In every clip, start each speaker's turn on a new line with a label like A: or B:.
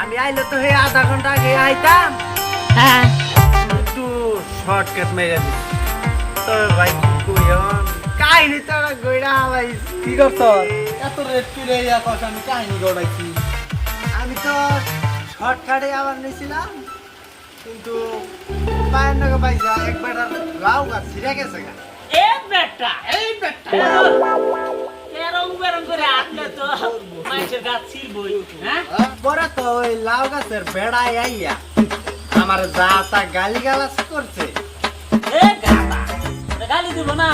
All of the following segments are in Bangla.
A: আমি আইলে তো আধা ঘন্টা আগে আইতাম একটু শর্টকাট মেরে দিচ্ছি তবে ভাই কাহিনী তোরা গইরা হালাইছি
B: কি করছ এত রেট করে আমি কাহিনী গড়াইছি
A: আমি তো শর্টকাটে আবার নিয়েছিলাম কিন্তু পায়ের নাকে পাইছা একবার লাউ গাছ ছিঁড়ে গেছে গা
C: এই বেটা এরম বেরম করে আটলে তো মাইসের গাছ ছিড়বই হ্যাঁ
A: পরে তো ওই লাউ গাছের বেড়ায় আইয়া আমার যা তা গালি গালাজ করছে
C: এ গাদা গালি দিব না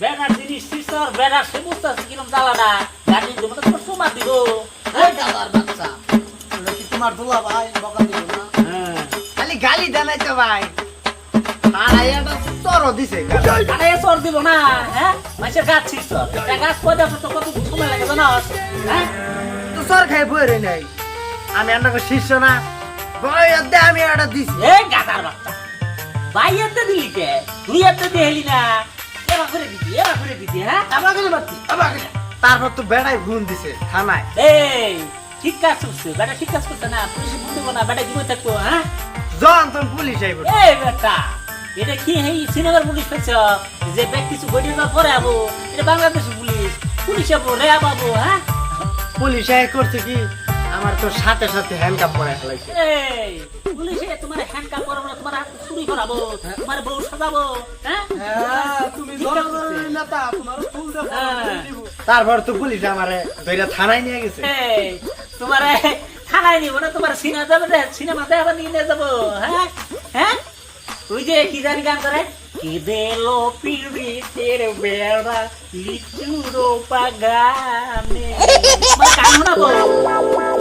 C: বেড়ার জিনিস সিস্টার বেড়ার সে বুঝতেছে কিরম জ্বালাটা গালি দিব না তোর সোমা দিব
B: এই গাদার বাচ্চা ওটা কি তোমার দুলা ভাই বকা দিব না
A: খালি গালি দেনাই তো ভাই আর আইয়াটা তরো দিছে
C: আরে সর দিব না হ্যাঁ মাইসের গাছ সিস্টার এটা গাছ পয়দা তো কত সময় লাগে জানাস হ্যাঁ
A: তো সর খাই বইরে নাই আমি আপনাকে শিষ্য না বই অধ্যে আমি এটা দিছি
C: এ গাদার বাচ্চা ভাই এতে দিলি কে তুই এতে দিলি না এবার করে দিতি হ্যাঁ
B: আমাকে বাতি আমাকে
A: তারপর তো বেড়াই ফোন দিছে থানায়
C: এই ঠিক কাজ করছে বেটা ঠিক কাজ করছে না পুলিশে ফোন দেবো না বেটা কি বই থাকবো হ্যাঁ
A: জন তুমি পুলিশ আইব
C: এই বেটা এটা কি এই সিনেমার পুলিশ পেয়েছ যে ব্যাগ কিছু গড়িয়ে যাওয়ার পরে আবো এটা বাংলাদেশ পুলিশ আবো রে আবাবো হ্যাঁ
A: পুলিশ আই করছে কি আমার তো সাথে সাথে হ্যান্ডকাপ পরে ফেলাইছে
C: এই পুলিশে তোমার হ্যান্ডকাপ করাবো না তোমার হাত চুরি করাবো তোমার বউ সাজাবো হ্যাঁ
B: তুমি
C: ঠিক কাজ করছে।
B: নেতা তোমার ফুল দেব
A: তারপর তো পুলিশ আমারে ধইরা থানায় নিয়ে গেছে
C: এই তোমার থানায় নিব না তোমার সিনেমা যাবে রে সিনেমা দেখাবো নিয়ে যাবো হ্যাঁ হ্যাঁ ওই যে কি জানি গান করে কি দেলো পিড়িতের বেড়া লিচুরো পাগানে আমার গান শোনাবো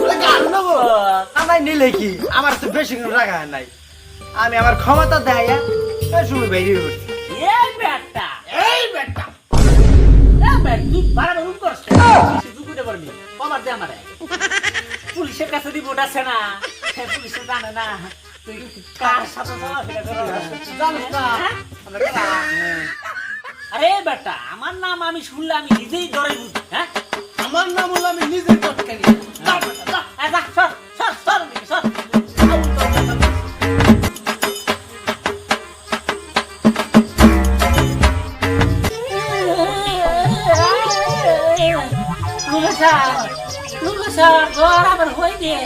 A: তোরা গান নেবো আমায় নিলে কি আমার তো বেশি কোনো রাখা নাই আমি আমার ক্ষমতা দেয়া এই সময় বেরিয়ে পড়ছি
C: এই বেটা তুই বাড়া রুম করছিস তুই বুঝতে পারবি আমার দে আমারে পুলিশের কাছে দিব ওটাছে না পুলিশে জানে না তুই কার সাথে চলাফেরা করছিস
B: জানিস না
C: আরে বেটা আমার নাম আমি শুনলে আমি নিজেই ডরাই বুঝি হ্যাঁ
B: আমার নাম হলো আমি নিজে টটকারি
C: ঘর আবার হয়ে দিয়ে